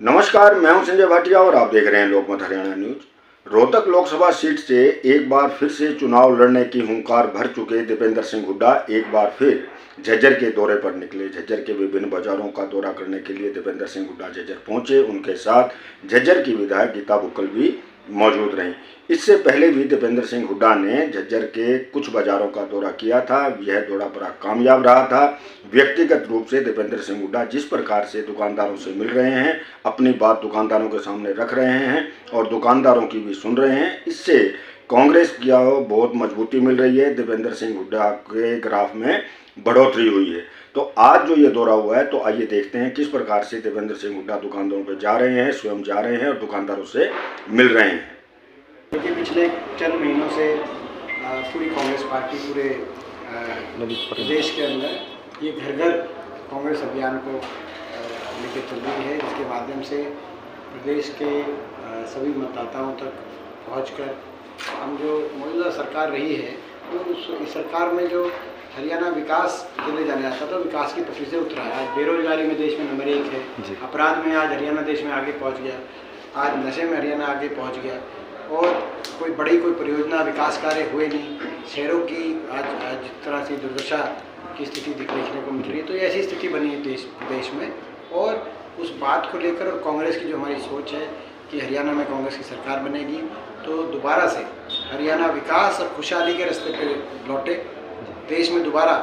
नमस्कार, मैं हूं संजय भाटिया और आप देख रहे हैं लोकमत हरियाणा न्यूज। रोहतक लोकसभा सीट से एक बार फिर से चुनाव लड़ने की हुंकार भर चुके दीपेंद्र सिंह हुड्डा एक बार फिर झज्जर के दौरे पर निकले। झज्जर के विभिन्न बाजारों का दौरा करने के लिए दीपेंद्र सिंह हुड्डा झज्जर पहुंचे। उनके साथ झज्जर की विधायक गीता बुक्कल भी मौजूद रहीं। इससे पहले भी दीपेंद्र सिंह हुड्डा ने झज्जर के कुछ बाजारों का दौरा किया था। यह दौरा बड़ा कामयाब रहा था। व्यक्तिगत रूप से दीपेंद्र सिंह हुड्डा जिस प्रकार से दुकानदारों से मिल रहे हैं, अपनी बात दुकानदारों के सामने रख रहे हैं और दुकानदारों की भी सुन रहे हैं, इससे कांग्रेस की बहुत मजबूती मिल रही है। दीपेंद्र सिंह हुड्डा के ग्राफ में बढ़ोतरी हुई है। तो आज जो ये दौरा हुआ है, तो आइए देखते हैं किस प्रकार से दीपेंद्र सिंह हुड्डा दुकानदारों पर जा रहे हैं, स्वयं जा रहे हैं और दुकानदारों से मिल रहे हैं। देखिए, पिछले चंद महीनों से पूरी कांग्रेस पार्टी पूरे प्रदेश के अंदर ये घर घर कांग्रेस अभियान को लेकर चल रही है, जिसके माध्यम से प्रदेश के सभी मतदाताओं तक पहुंचकर हम जो मौजूदा सरकार रही है, तो इस सरकार में जो हरियाणा विकास के लिए जाना जाता था, तो विकास की पटरी से उतरा है। आज बेरोजगारी में देश में नंबर 1 है, अपराध में आज हरियाणा देश में आगे पहुँच गया, आज नशे में हरियाणा आगे पहुँच गया और कोई परियोजना विकास कार्य हुए नहीं। शहरों की आज जिस तरह से दुर्दशा की स्थिति देखने को मिल रही है, तो ऐसी स्थिति बनी है प्रदेश में। और उस बात को लेकर और कांग्रेस की जो हमारी सोच है कि हरियाणा में कांग्रेस की सरकार बनेगी, तो दोबारा से हरियाणा विकास और खुशहाली के रास्ते पर लौटे। देश में दोबारा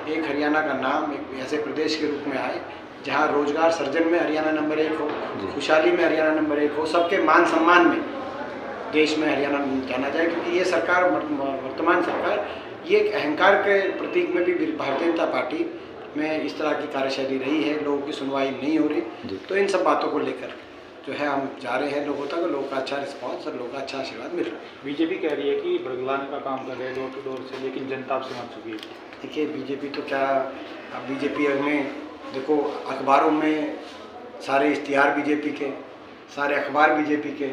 एक हरियाणा का नाम एक ऐसे प्रदेश के रूप में आए जहाँ रोजगार सर्जन में हरियाणा नंबर 1 हो, खुशहाली में हरियाणा नंबर 1 हो, सबके मान सम्मान में देश में हरियाणा जाना जाए। क्योंकि ये सरकार, वर्तमान सरकार, ये एक अहंकार के प्रतीक में भी भारतीय जनता पार्टी में इस तरह की कार्यशैली रही है। लोगों की सुनवाई नहीं हो रही, तो इन सब बातों को लेकर जो है हम जा रहे हैं लोगों तक। लोगों का अच्छा रिस्पॉन्स और लोगों का अच्छा आशीर्वाद मिल रहा है। बीजेपी कह रही है कि बदलाने का काम कर रहे हैं डोर टू डोर से, लेकिन जनता आपसे मत चुकी है। देखिए, बीजेपी तो क्या, अब बीजेपी में देखो, अखबारों में सारे इश्तिहार बीजेपी के, सारे अखबार बीजेपी के,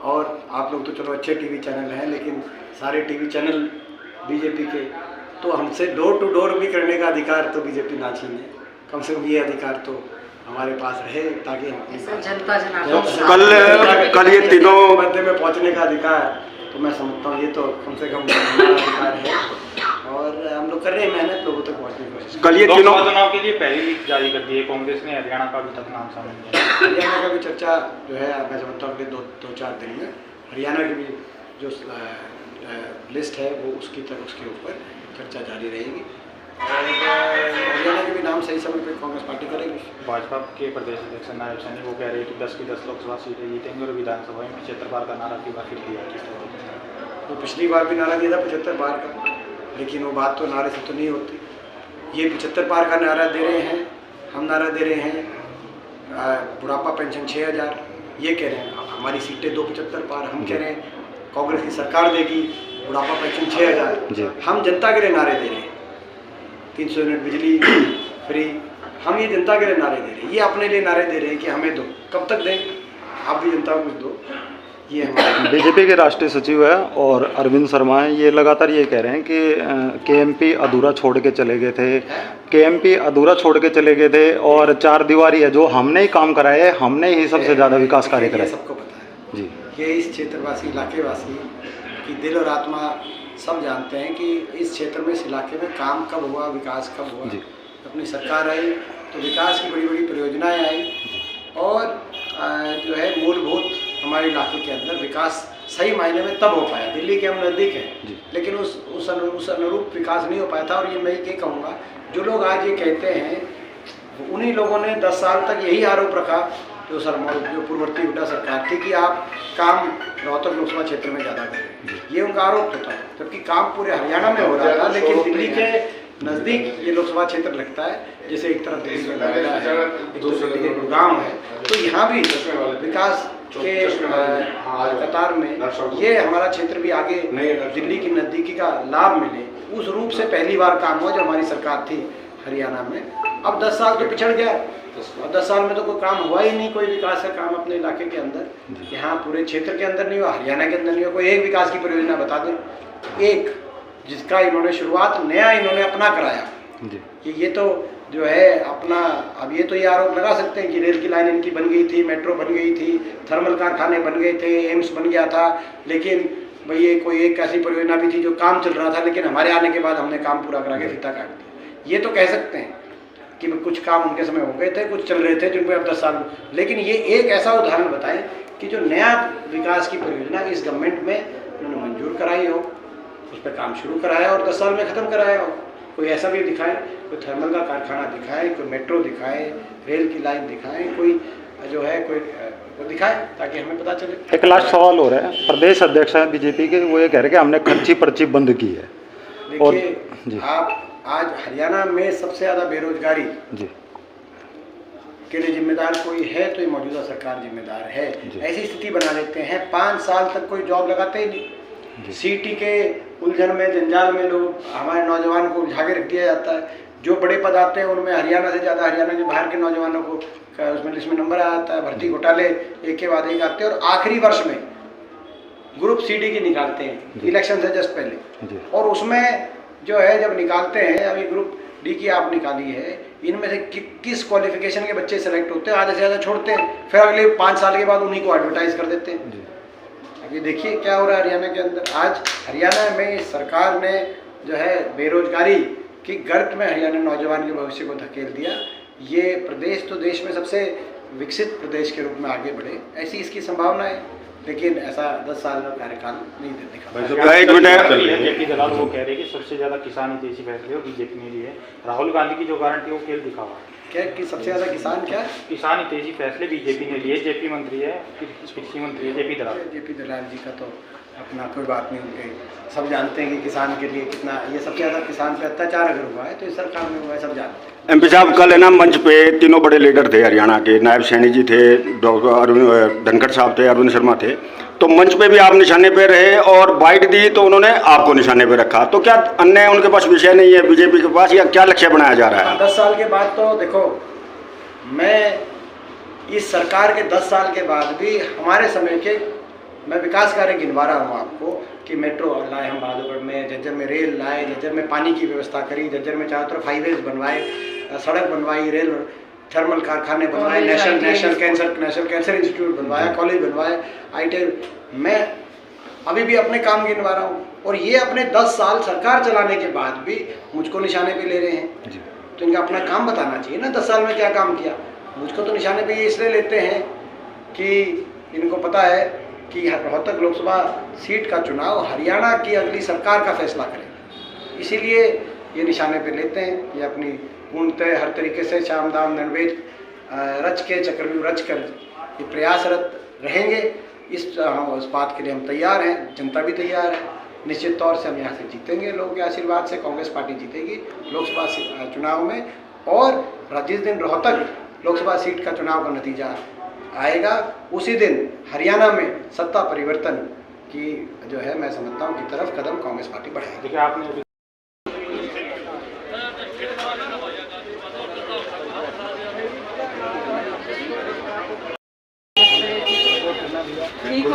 और आप लोग तो चलो अच्छे टीवी चैनल हैं, लेकिन सारे टीवी चैनल बीजेपी के। तो हमसे डोर टू डोर भी करने का अधिकार तो बीजेपी ना छीने, कम से कम ये अधिकार तो हमारे पास रहे, ताकि कल ये तीनों मध्य में पहुंचने का अधिकार, तो मैं समझता हूँ ये तो कम से कम हमारा अधिकार है और हम लोग कर रहे हैं मेहनत लोगों तक पहुँचने की कोशिश। कल ये तीनों चुनाव के लिए पहले भी जारी कर दी है कांग्रेस ने, हरियाणा का भी तक नाम सामने है। हरियाणा का भी चर्चा जो है मैं समझता हूँ कि दो चार दिन में हरियाणा की भी जो लिस्ट है वो उसके ऊपर चर्चा जारी रहेगी और हरियाणा के भी नाम सही समय पर कांग्रेस पार्टी करेगी। भाजपा के प्रदेश अध्यक्ष नायब सैनी वो कह रहे हैं कि 10 की 10 लोकसभा सीटें जीतेंगे और विधानसभा में 75 बार का नारा की बार फिर दिया। तो पिछली बार भी नारा दिया था 75 बार का, लेकिन वो बात तो नारे से तो नहीं होती। ये 75 बार का नारा दे रहे हैं, हम नारा दे रहे हैं बुढ़ापा पेंशन 6000, ये कह रहे हैं हमारी सीटें 275 पार, हम कह रहे हैं कांग्रेस की सरकार देगी बुढ़ापा पेंशन 6000। हम जनता के लिए नारे दे रहे हैं, 300 यूनिट बिजली फ्री, हम ये जनता के लिए नारे दे रहे हैं। ये अपने लिए नारे दे रहे हैं कि हमें दो, कब तक दें, आप भी जनता को कुछ दो। ये बीजेपी के राष्ट्रीय सचिव है और अरविंद शर्मा है, ये लगातार ये कह रहे हैं कि केएमपी अधूरा छोड़ के चले गए थे, केएमपी अधूरा छोड़ के चले गए थे और 4 दीवारी है जो हमने ही काम कराया है, हमने ही सबसे ज़्यादा विकास कार्य कराए। सबको पता है जी, ये इस क्षेत्रवासी इलाकेवासी की दिल और आत्मा सब जानते हैं कि इस क्षेत्र में, इस इलाके में काम कब हुआ, विकास कब हुआ। अपनी सरकार आई तो विकास की बड़ी बड़ी परियोजनाएँ आई और जो है मूलभूत हमारे इलाके के अंदर विकास सही मायने में तब हो पाया। दिल्ली के हम नज़दीक हैं, लेकिन उस अनुरूप विकास नहीं हो पाया था। और ये मैं ये कहूँगा, जो लोग आज ये कहते हैं उन्हीं लोगों ने 10 साल तक यही आरोप रखा जो पूर्ववर्ती हुड्डा सरकार थी कि आप काम रोहतक लोकसभा क्षेत्र में ज़्यादा करें। ये उनका आरोप होता है, जबकि काम पूरे हरियाणा में हो रहा था, लेकिन दिल्ली के नज़दीक ये लोकसभा क्षेत्र लगता है। जैसे एक तरफ दिल्ली में नोएडा है, एक दूसरी जगह गुड़गांव है, तो यहाँ भी विकास के कतार में ये हमारा क्षेत्र भी आगे दिल्ली की नज़दीकी का लाभ मिले, उस रूप से पहली बार काम हुआ जो हमारी सरकार थी हरियाणा में। अब 10 साल तो पिछड़ गया और 10 साल में तो कोई काम हुआ ही नहीं, कोई विकास का काम अपने इलाके के अंदर, यहाँ पूरे क्षेत्र के अंदर नहीं हुआ, हरियाणा के अंदर नहीं हुआ। कोई एक विकास की परियोजना बता दें, एक जिसका इन्होंने शुरुआत नया इन्होंने अपना कराया। ये तो जो है अपना, अब ये तो ये आरोप लगा सकते हैं कि रेल की लाइन इनकी बन गई थी, मेट्रो बन गई थी, थर्मल कारखाने बन गए थे, एम्स बन गया था, लेकिन भाई ये कोई एक ऐसी परियोजना भी थी जो काम चल रहा था, लेकिन हमारे आने के बाद हमने काम पूरा करा के फीता काट दिया। ये तो कह सकते हैं कि कुछ काम उनके समय हो गए थे, कुछ चल रहे थे जिनको अब 10 साल, लेकिन ये एक ऐसा उदाहरण बताएं कि जो नया विकास की परियोजना इस गवर्नमेंट में उन्होंने मंजूर कराई हो, उस पर काम शुरू कराया और 10 साल में ख़त्म कराया हो। कोई ऐसा भी दिखाएं, कोई थर्मल का कारखाना दिखाएं, कोई मेट्रो दिखाएं, रेल की लाइन दिखाएं, कोई जो है कोई दिखाएं ताकि हमें पता चले। एक लास्ट सवाल हो रहा है, प्रदेश अध्यक्ष हैं बीजेपी के, वो ये कह रहे हैं कि हमने खर्ची पर्ची बंद की है। देखिए आप आज हरियाणा में सबसे ज़्यादा बेरोजगारी जी के लिए जिम्मेदार कोई है तो ये मौजूदा सरकार जिम्मेदार है। ऐसी स्थिति बना लेते हैं, 5 साल तक कोई जॉब लगाते ही नहीं, सीटी के उलझन में जंजाल में लोग हमारे नौजवान को उलझा के रख दिया जाता है। जो बड़े पद आते हैं उनमें हरियाणा से ज़्यादा हरियाणा के बाहर के नौजवानों को उसमें लिस्ट में नंबर आ जाता है। भर्ती घोटाले एक के बाद एक आते हैं और आखिरी वर्ष में ग्रुप सीडी की निकालते हैं इलेक्शन से जस्ट पहले, और उसमें जो है जब निकालते हैं, अभी ग्रुप डी की आप निकाली है, इनमें से किस क्वालिफिकेशन के बच्चे सेलेक्ट होते हैं, आधे से ज़्यादा छोड़ते हैं, फिर अगले 5 साल के बाद उन्हीं को एडवर्टाइज कर देते हैं। अभी देखिए क्या हो रहा है हरियाणा के अंदर। आज हरियाणा में सरकार ने जो है बेरोजगारी की गर्त में हरियाणा नौजवान के भविष्य को धकेल दिया। ये प्रदेश तो देश में सबसे विकसित प्रदेश के रूप में आगे बढ़े, ऐसी इसकी संभावना है, लेकिन ऐसा 10 साल का कार्यकाल नहीं दिखा। एक मिनट, जेपी दलाल वो कह रहे हैं कि सबसे ज्यादा किसान हितैषी फैसले और बीजेपी ने लिए। राहुल गांधी की जो गारंटी वो खेल दिखा हुआ क्या कि सबसे ज़्यादा किसान क्या किसान हितैषी फैसले बीजेपी ने लिए। जेपी मंत्री है, कृषि मंत्री है जेपी दलाल जी का तो अपना कोई बात नहीं, उनके सब जानते हैं कि किसान के लिए कितना, ये सबसे ज़्यादा किसान पे अत्याचार अगर हुआ है तो इस सरकार में हुआ है, सब जानते हैं। एमपी साहब कल है ना मंच पे 3 बड़े लीडर थे हरियाणा के, नायब सैनी जी थे, डॉक्टर अरविंद धनखड़ साहब थे, अरविंद शर्मा थे, तो मंच पे भी आप निशाने पे रहे और बाइट दी तो उन्होंने आपको निशाने पे रखा, तो क्या अन्य उनके पास विषय नहीं है बीजेपी के पास, या क्या लक्ष्य बनाया जा रहा है? 10 साल के बाद तो देखो, मैं इस सरकार के 10 साल के बाद भी हमारे समय के मैं विकास कार्य गिनवा रहा हूँ आपको कि मेट्रो लाए हम बहादुरगढ़ में, झज्जर में रेल लाए, झज्जर में पानी की व्यवस्था करी, झज्जर में चारों तरफ हाईवेज बनवाए, सड़क बनवाई, रेल थर्मल कारखाने बनवाए, नेशनल कैंसर इंस्टीट्यूट बनवाया, कॉलेज बनवाए, आईटी। मैं अभी भी अपने काम गिनवा रहा हूँ और ये अपने 10 साल सरकार चलाने के बाद भी मुझको निशाने पे ले रहे हैं। तो इनका अपना काम बताना चाहिए ना, 10 साल में क्या काम किया। मुझको तो निशाने पे ये इसलिए लेते हैं कि इनको पता है कि रोहतक लोकसभा सीट का चुनाव हरियाणा की अगली सरकार का फैसला करेगा, इसीलिए ये निशाने पे लेते हैं। ये अपनी पूर्णतः हर तरीके से शाम दाम ननवेज रच के चक्रव्यूह रच कर ये प्रयासरत रहेंगे। इस बात के लिए हम तैयार हैं, जनता भी तैयार है। निश्चित तौर से हम यहाँ से जीतेंगे, लोगों के आशीर्वाद से कांग्रेस पार्टी जीतेगी लोकसभा चुनाव में, और जिस दिन रोहतक लोकसभा सीट का चुनाव का नतीजा आएगा उसी दिन हरियाणा में सत्ता परिवर्तन की जो है मैं समझता हूँ की तरफ कदम कांग्रेस पार्टी बढ़ाएगी। देखिए आपने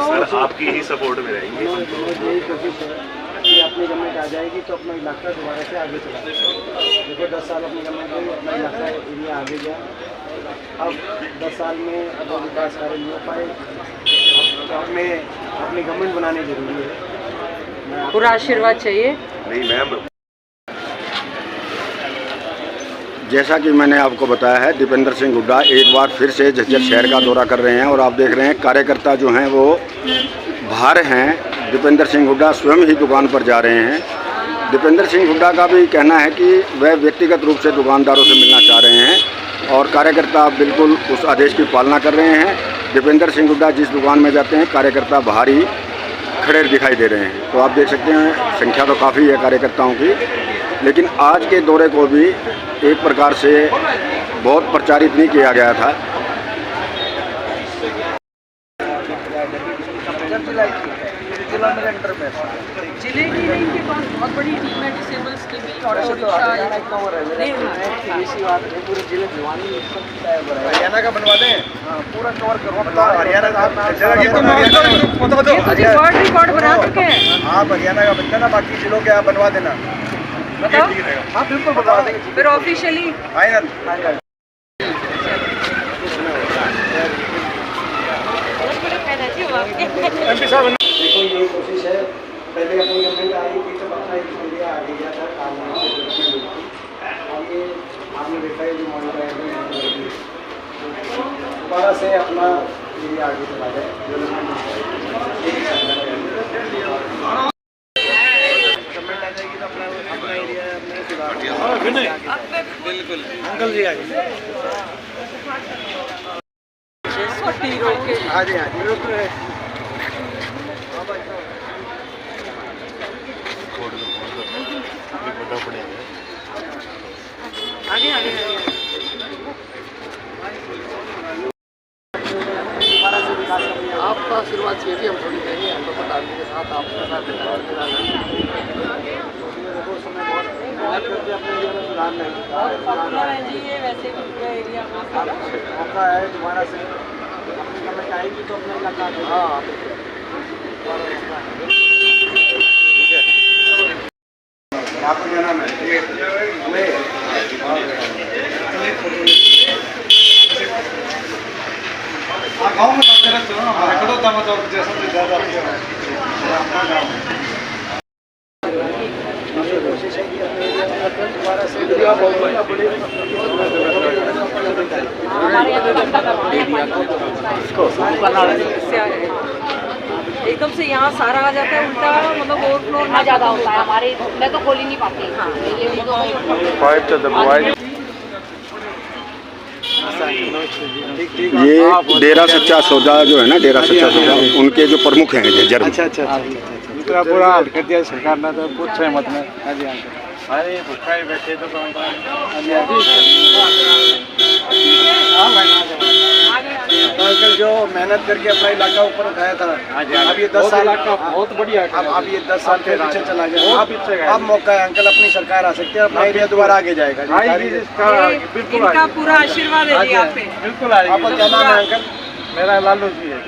सर आपकी ही सपोर्ट में रहेंगे। यही कोशिश है कि अपनी गवर्नमेंट आ जाएगी तो अपना इलाका दोबारा से आगे चला। देखो 10 साल अपनी गवर्नमेंट रही, अपना इलाका एरिया आगे गया। अब 10 साल में अब विकास कार्य नहीं हो पाए तो हमें अपनी गवर्नमेंट बनानी जरूरी है। पूरा आशीर्वाद चाहिए। नहीं मैम, जैसा कि मैंने आपको बताया है, दीपेंद्र सिंह हुड्डा एक बार फिर से झज्जर शहर का दौरा कर रहे हैं और आप देख रहे हैं कार्यकर्ता जो हैं वो बाहर हैं। दीपेंद्र सिंह हुड्डा स्वयं ही दुकान पर जा रहे हैं। दीपेंद्र सिंह हुड्डा का भी कहना है कि वह व्यक्तिगत रूप से दुकानदारों से मिलना चाह रहे हैं और कार्यकर्ता बिल्कुल उस आदेश की पालना कर रहे हैं। दीपेंद्र सिंह हुड्डा जिस दुकान में जाते हैं कार्यकर्ता बाहर ही खड़े दिखाई दे रहे हैं। तो आप देख सकते हैं संख्या तो काफ़ी है कार्यकर्ताओं की, लेकिन आज के दौरे को भी एक प्रकार से बहुत प्रचारित नहीं किया गया था। जिले की इनके पास बहुत बड़ी टीम है, डिसेबल्स की भी, ऑटो रिक्शा हरियाणा का बनवा दें, पूरा कवर करो। हरियाणा वर्ल्ड रिकॉर्ड बना चुके हैं। आप हरियाणा का बनना ना, बाकी जिलों के आप बनवा देना। बताओ हाँ बिल्कुल बता देंगे। फिर ऑफिशियली फाइनल देखो ये कोशिश है, पहले अपनी गवर्नमेंट आई थी तो अपना एक इंडिया आ गया था काम और ये आपने देखा है जो मॉनिटर दोबारा से अपना एरिया आगे चला जाए गवर्नमेंट आ जाएगी तो अपना एरिया अपने बिल्कुल अंकल जी आगे हाँ जी हाँ जी बिल्कुल आगे आगे आपका आशीर्वाद चाहिए भी हम थोड़ी देंगे, हम लोग पार्टी के साथ आपके साथ पॉपुलर है जी ये वैसे भी पूरा एरिया मौका है दोबारा से अपनी गवर्नमेंट आएगी तो अपने इलाका हाँ आपको क्या नाम है? गाँव में कोशिश है कि दोबारा से एकदम से यहाँ सारा आ जाता है उल्टा, मतलब ओवरफ्लो ना ज़्यादा होता है हमारे, मैं तो खोल ही नहीं पाती। हाँ ये डेरा सच्चा सौदा जो है ना, डेरा सच्चा सौदा उनके जो प्रमुख हैं झज्जर में। अच्छा पूरा हाल कर दिया सरकार ने, तो कुछ है मत में। हाँ जी अरे भूखा ही बैठे तो अंकल जो मेहनत करके अपना इलाका ऊपर उठाया था, अब ये 10 साल बहुत बढ़िया, अब ये 10 साल के पीछे चला गया। अब मौका है अंकल, अपनी सरकार आ सकती है, अपना एरिया दोबारा आगे जाएगा। इनका पूरा आशीर्वाद है जी आप पे। बिल्कुल। आपका क्या नाम है अंकल? मेरा लालू जी है।